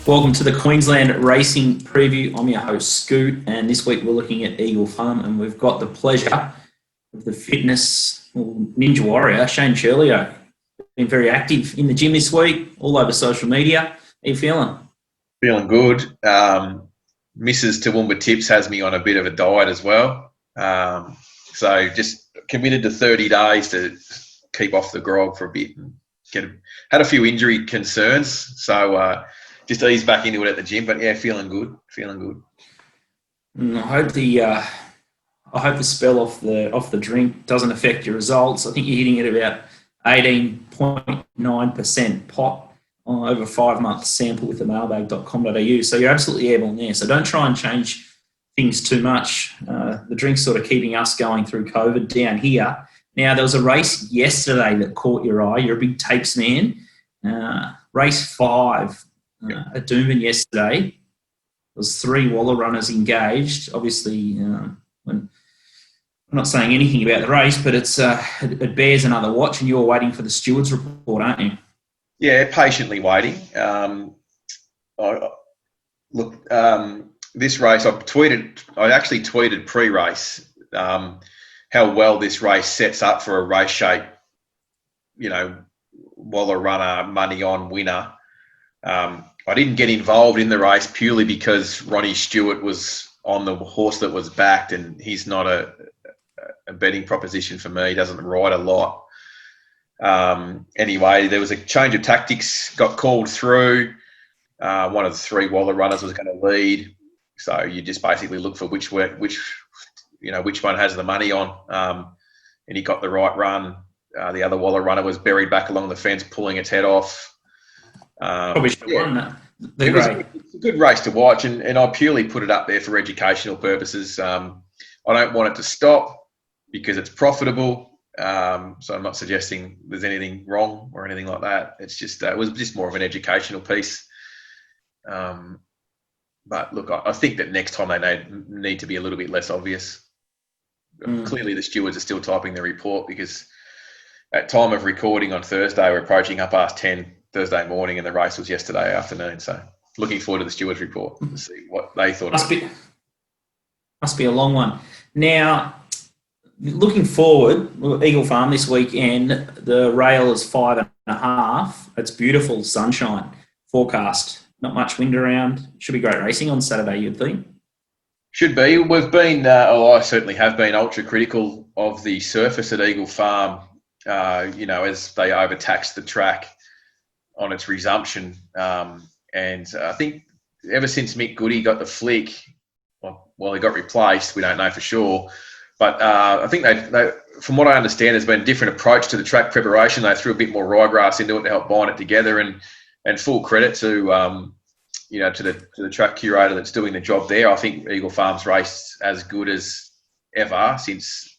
Welcome to the Queensland Racing Preview. I'm your host, Scoot, and this week we're looking at Eagle Farm, and we've got the pleasure of the fitness ninja warrior, Shane Shirley. Been very active in the gym this week, all over social media. How you feeling? Feeling good. Mrs. Toowoomba Tips has me on a bit of a diet as well. So just committed to 30 days to keep off the grog for a bit. And had a few injury concerns, so just ease back into it at the gym. But yeah, feeling good. I hope the spell off the drink doesn't affect your results. I think you're hitting at about 18.9% pot over a 5-month sample with the mailbag.com.au. So you're absolutely airborne there. So don't try and change things too much. The drink's sort of keeping us going through COVID down here. Now, there was a race yesterday that caught your eye. You're a big tapes man. Race 5 at Doomben yesterday. There was 3 Waller runners engaged. Obviously, I'm not saying anything about the race, but it bears another watch, and you're waiting for the stewards report, aren't you? Yeah, patiently waiting. This race, I actually tweeted pre-race how well this race sets up for a race shape, Waller runner, money on winner. I didn't get involved in the race purely because Ronnie Stewart was on the horse that was backed, and he's not a betting proposition for me. He doesn't ride a lot. Anyway, there was a change of tactics, got called through. One of the 3 Waller runners was going to lead. So you just basically look for which one has the money on. And he got the right run. The other Waller runner was buried back along the fence, pulling its head off. Probably should have won that. It's a good race to watch, and I purely put it up there for educational purposes. I don't want it to stop because it's profitable. So I'm not suggesting there's anything wrong or anything like that. It's just it was just more of an educational piece. But look, I think that next time they need to be a little bit less obvious. Clearly, the stewards are still typing the report because at time of recording on Thursday, we're approaching 10:30 Thursday morning, and the race was yesterday afternoon. So looking forward to the stewards report to see what they thought. Must be a long one. Now, looking forward, Eagle Farm this weekend, the rail is 5.5. It's beautiful sunshine forecast. Not much wind around. Should be great racing on Saturday, you'd think. Should be. We've been, I certainly have been ultra critical of the surface at Eagle Farm, as they overtaxed the track on its resumption. And I think ever since Mick Goody got the flick, he got replaced, we don't know for sure. But I think they, from what I understand, there's been a different approach to the track preparation. They threw a bit more ryegrass into it to help bind it together, and full credit to the track curator that's doing the job there. I think Eagle Farm's raced as good as ever since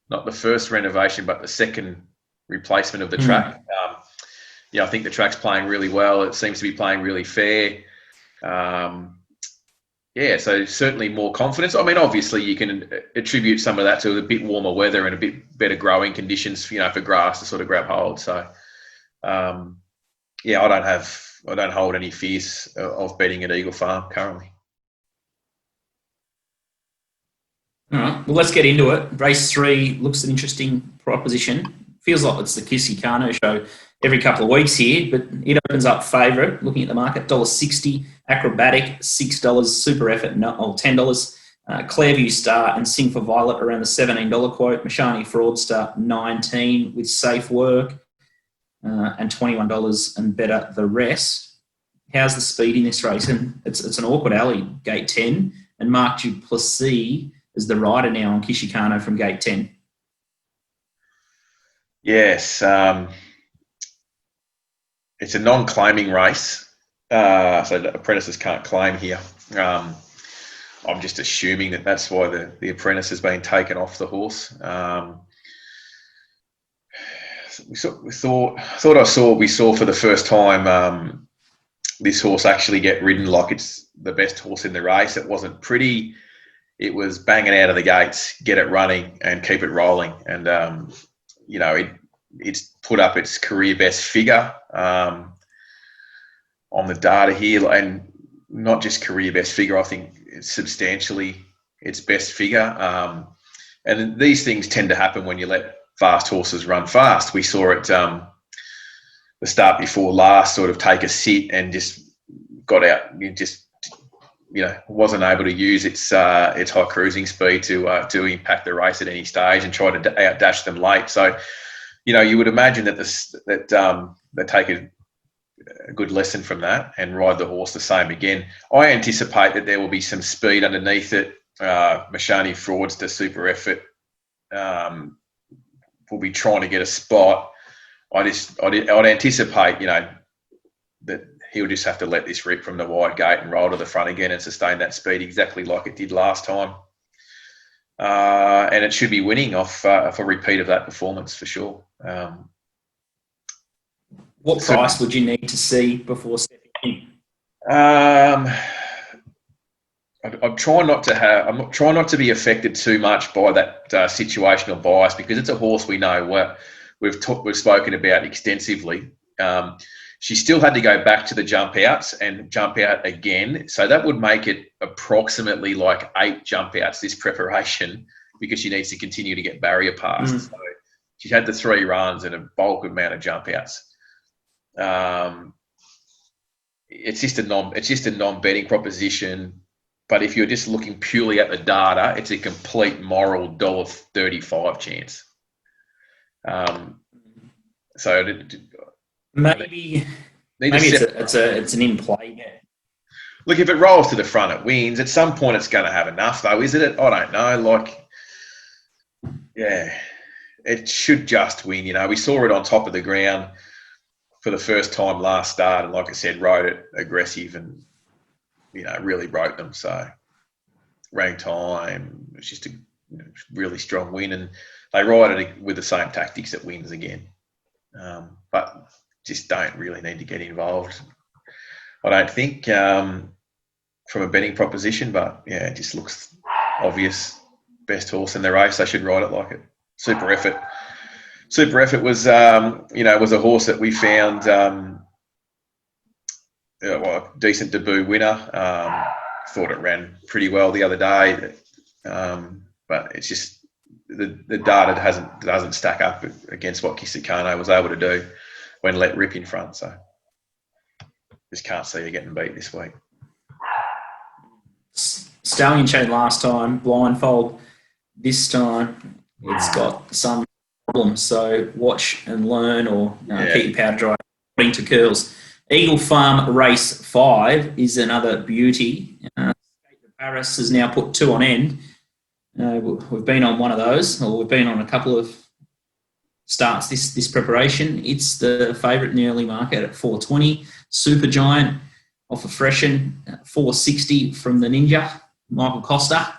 not the first renovation, but the second replacement of the track. I think the track's playing really well. It seems to be playing really fair. So certainly more confidence. I mean, obviously you can attribute some of that to a bit warmer weather and a bit better growing conditions, for grass to sort of grab hold. So, I don't hold any fears of betting at Eagle Farm currently. All right, well, let's get into it. Race 3 looks an interesting proposition. Feels like it's the Kissy Kano show every couple of weeks here, but it opens up favourite. Looking at the market, $1.60, Acrobatic, $6, Super Effort, $10, Clairview Star and Sing for Violet around the $17 quote, Mashani Fraudster, $19 with Safe Work, and $21 and better the rest. How's the speed in this race? And it's an awkward alley, gate 10, and Mark Duplessis is the rider now on Kishikano from gate 10. Yes, it's a non-claiming race, so the apprentices can't claim here. I'm just assuming that's why the apprentice has been taken off the horse. We thought we saw for the first time this horse actually get ridden like it's the best horse in the race. It wasn't pretty. It was banging out of the gates, get it running and keep it rolling. And, it's put up its career best figure. on the data here, and not just career best figure. I think it's substantially its best figure. And these things tend to happen when you let fast horses run fast. We saw it the start before last sort of take a sit and just got out. Wasn't able to use its high cruising speed to impact the race at any stage, and try to outdash them late. So, you would imagine that they take a good lesson from that and ride the horse the same again. I anticipate that there will be some speed underneath it. Mashani Fraudster Super Effort will be trying to get a spot. I'd anticipate, that he'll just have to let this rip from the wide gate and roll to the front again and sustain that speed exactly like it did last time. And it should be winning off a repeat of that performance for sure. What price would you need to see before stepping in? I'm trying not to be affected too much by that situational bias, because it's a horse we know we've spoken about extensively. She still had to go back to the jump outs and jump out again, so that would make it approximately like 8 jump outs this preparation, because she needs to continue to get barrier passed. So she had the 3 runs and a bulk amount of jump outs. It's just a non-betting proposition. But if you're just looking purely at the data, it's a complete moral $1.35 chance. So maybe it's an in-play bet. Look, if it rolls to the front, it wins. At some point, it's going to have enough, though, isn't it? I don't know. It should just win. We saw it on top of the ground for the first time last start, and like I said, rode it aggressive and really broke them. So rank time, it's just a really strong win, and they ride it with the same tactics that wins again. But just don't really need to get involved, I don't think, from a betting proposition. But it just looks obvious. Best horse in the race, they should ride it like it. Super Effort was, was a horse that we found a decent debut winner. Thought it ran pretty well the other day, but it's just the data doesn't stack up against what Kisakano was able to do when let rip in front. So just can't see her getting beat this week. Stallion chain last time, blindfold. This time it's got some problems. So watch and learn, or keep your powder dry according to curls. Eagle Farm Race 5 is another beauty. Paris has now put 2 on end. We've been on one of those, or we've been on a couple of starts this preparation. It's the favourite in the early market at $4.20. Super Giant off a freshen, $4.60 from the Ninja, Michael Costa.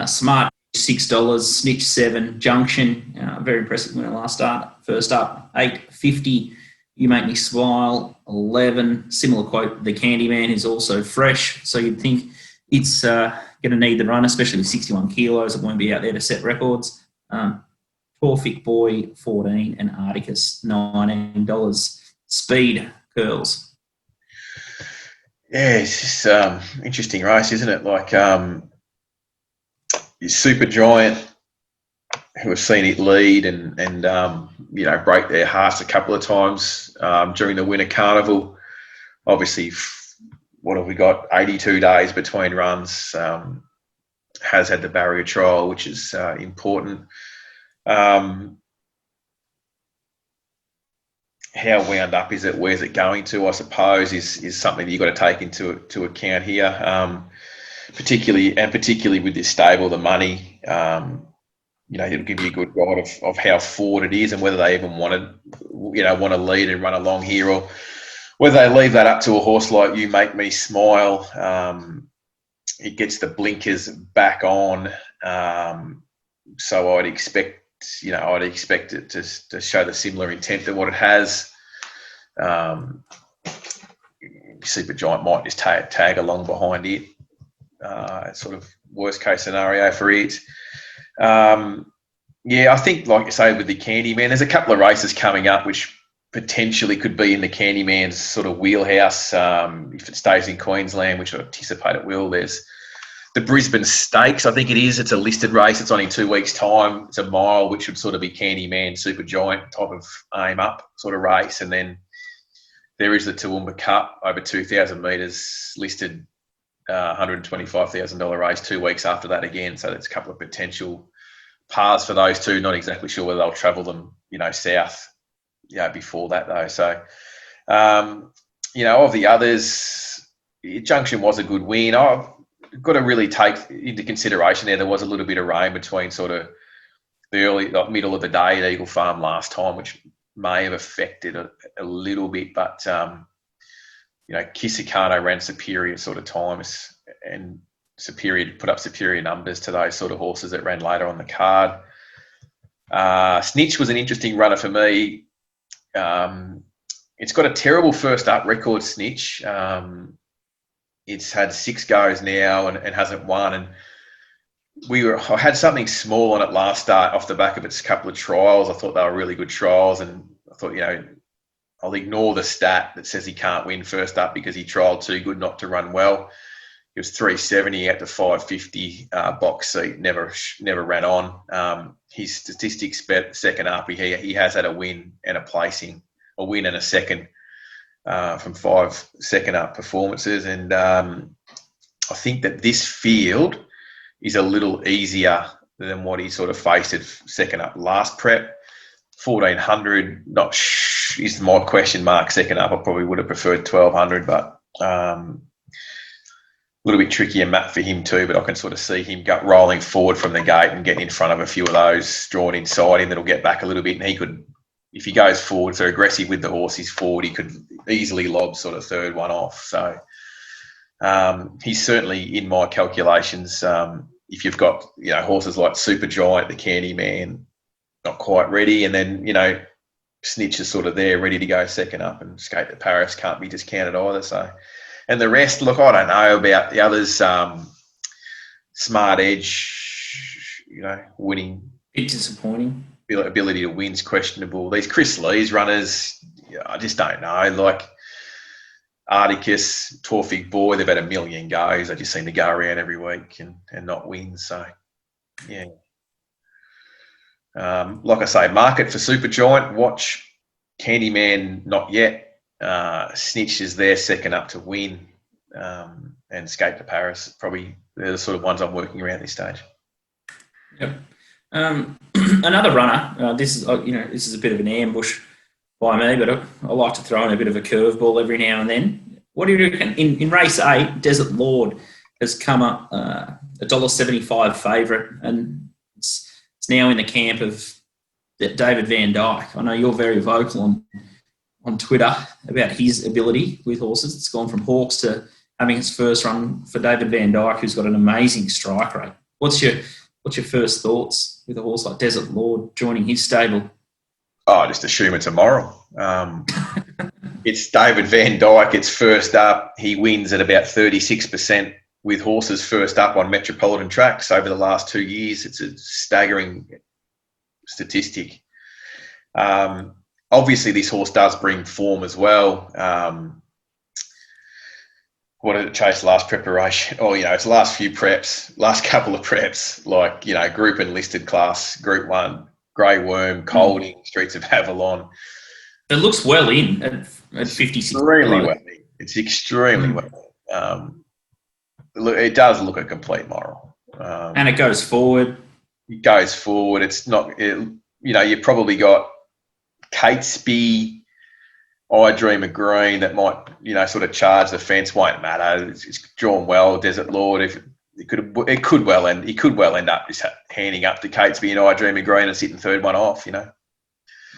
Smart, $6. Snitch, $7. Junction, very impressive winner last start. First up, $8.50. You Make Me Smile, $11. Similar quote, The Candyman is also fresh. So you'd think it's going to need the run, especially with 61 kilos. It won't be out there to set records. Torfic Boy, $14. And Articus, $19. Speed, curls. Yeah, it's just interesting race, isn't it? Like Super Giant, who have seen it lead and break their hearts a couple of times during the Winter Carnival. Obviously, what have we got? 82 days between runs. Has had the barrier trial, which is important. How wound up is it? Where's it going to? I suppose is something that you've got to take into account here. Particularly with this stable, the money. It'll give you a good guide of how forward it is and whether they even want to lead and run along here, or whether they leave that up to a horse like You Make Me Smile. It gets the blinkers back on, so I'd expect it to show the similar intent than what it has. Super Giant might just tag along behind it. Sort of worst case scenario for it. I think, like I say, with the Candyman, there's a couple of races coming up which potentially could be in the Candyman's sort of wheelhouse if it stays in Queensland, which I anticipate it will. There's the Brisbane Stakes, I think it is. It's a listed race. It's on in 2 weeks' time. It's a mile, which would sort of be Candyman, Super Giant type of aim up sort of race. And then there is the Toowoomba Cup over 2,000 metres, listed $125,000 race 2 weeks after that again. So there's a couple of potential paths for those two. Not exactly sure whether they'll travel them, south, before that though. So, of the others, Junction was a good win. I've got to really take into consideration there was a little bit of rain between sort of the middle of the day at Eagle Farm last time, which may have affected a little bit, but Kissikano ran superior sort of times and put up superior numbers to those sort of horses that ran later on the card. Snitch was an interesting runner for me. It's got a terrible first up record, Snitch. It's had 6 goes now and hasn't won. And I had something small on it last start off the back of its couple of trials. I thought they were really good trials, and I thought, I'll ignore the stat that says he can't win first up because he trialled too good not to run well. He was 370 out to 550 box seat, never ran on. His statistics second up, he has had a win and a placing, a win and a second from 5 second up performances. And I think that this field is a little easier than what he sort of faced at second up last prep. 1,400, is my question mark second up. I probably would have preferred 1,200, but a little bit trickier map for him too, but I can sort of see him rolling forward from the gate and getting in front of a few of those drawn inside him that'll get back a little bit. And he could, if he goes forward, so aggressive with the horse, he's forward, he could easily lob sort of third one off. So he's certainly in my calculations. If you've got, horses like Super Giant, the Candyman, not quite ready, and then, Snitch is sort of there, ready to go second up, and Skate to Paris can't be discounted either. So, and the rest, look, I don't know about the others. Smart Edge, winning. It's disappointing. Ability to win's questionable. These Chris Lee's runners, I just don't know. Like Articus, Torfig Boy, they've had a million goes. They just seem to go around every week and not win. So, yeah. Like I say, market for Super Giant. Watch Candyman, not yet. Snitch is there, second up to win, and Skate to Paris. Probably they're the sort of ones I'm working around this stage. Yep. Another runner. This is a bit of an ambush by me, but I like to throw in a bit of a curveball every now and then. What do you reckon? In race 8, Desert Lord has come up $1.75 favourite, and it's now in the camp of David Van Dyke. I know you're very vocal on Twitter about his ability with horses. It's gone from Hawks to having its first run for David Van Dyke, who's got an amazing strike rate. What's your first thoughts with a horse like Desert Lord joining his stable? Oh, just assume it's a moral. It's David Van Dyke. It's first up. He wins at about 36% with horses first up on metropolitan tracks over the last 2 years. It's a staggering statistic. Obviously, this horse does bring form as well. What did it chase last preparation? Oh, it's last couple of preps, like, group and listed class, Group 1, Grey Worm, Colding, Streets of Avalon. It looks well in at 56. Extremely well in. It's extremely well in. It does look a complete moral. And it goes forward. It goes forward. It's not, you've probably got Catesby, I Dream of Green that might, sort of charge the fence. Won't matter. It's drawn well. Desert Lord, if he could well end up just handing up to Catesby and I Dream of Green and sitting third one off.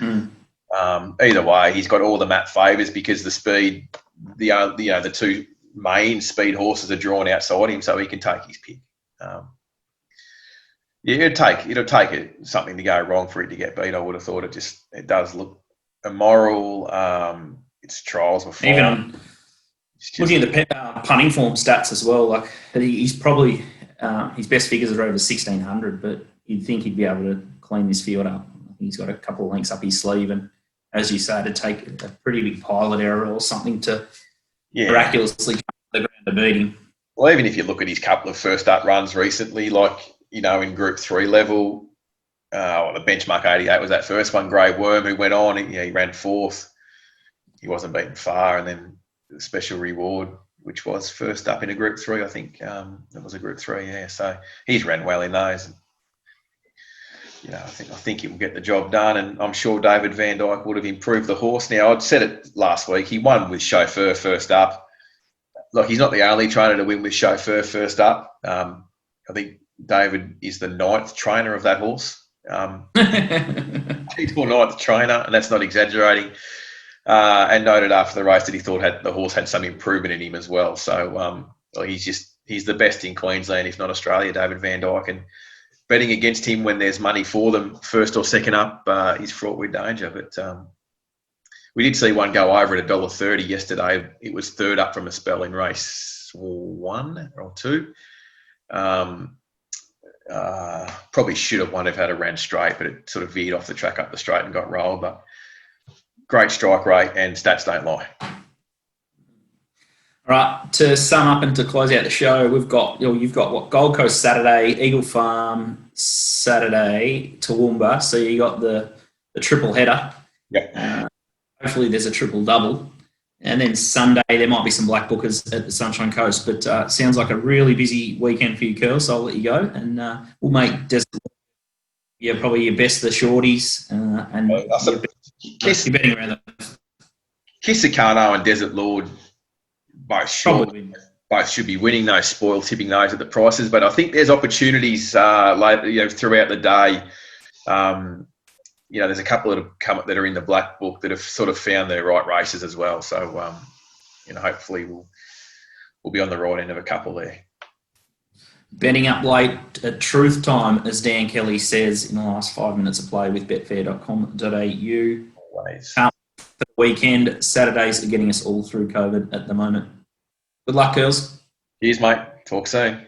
Either way, he's got all the map favours because the speed, the two main speed horses are drawn outside him, so he can take his pick. It'll take something to go wrong for it to get beat. I would have thought it does look immoral. Its trials were fine. Even looking at the punting form stats as well, like he's probably his best figures are over 1,600, but you'd think he'd be able to clean this field up. I think he's got a couple of links up his sleeve and as you say, to take a pretty big pilot error or something to miraculously come to the ground to beat him. Well, even if you look at his couple of first up runs recently, like, in Group 3 level, the benchmark 88 was that first one. Grey Worm, who went on, he ran 4th. He wasn't beaten far. And then the Special Reward, which was first up in a Group 3, I think. It was a Group 3, yeah. So he's ran well in those. And, I think he will get the job done. And I'm sure David Van Dyke would have improved the horse. Now, I'd said it last week. He won with Chauffeur first up. Look, he's not the only trainer to win with Chauffeur first up. I think David is the 9th trainer of that horse. 8th or 9th trainer, and that's not exaggerating. And noted after the race that he thought the horse had some improvement in him as well. So he's the best in Queensland, if not Australia, David Van Dyke. And betting against him when there's money for them, first or second up, is fraught with danger. But we did see one go over at $1.30 yesterday. It was third up from a spell in race 1 or 2. Probably should have won if it had ran straight, but it sort of veered off the track up the straight and got rolled. But great strike rate, and stats don't lie. All right, to sum up and to close out the show, you've got Gold Coast Saturday, Eagle Farm Saturday, Toowoomba. So you got the triple header. Yeah. Hopefully there's a triple double. And then Sunday, there might be some black bookers at the Sunshine Coast. But sounds like a really busy weekend for you, Curls. So I'll let you go. And we'll make Desert probably your best of the shorties. And you're betting around the... Kissikano and Desert Lord both should be winning those, spoil tipping those at the prices. But I think there's opportunities later, throughout the day. There's a couple that are in the black book that have sort of found their right races as well. So, hopefully we'll be on the right end of a couple there. Betting up late at truth time, as Dan Kelly says, in the last 5 minutes of play with betfair.com.au. Always. For the weekend, Saturdays are getting us all through COVID at the moment. Good luck, girls. Cheers, mate. Talk soon.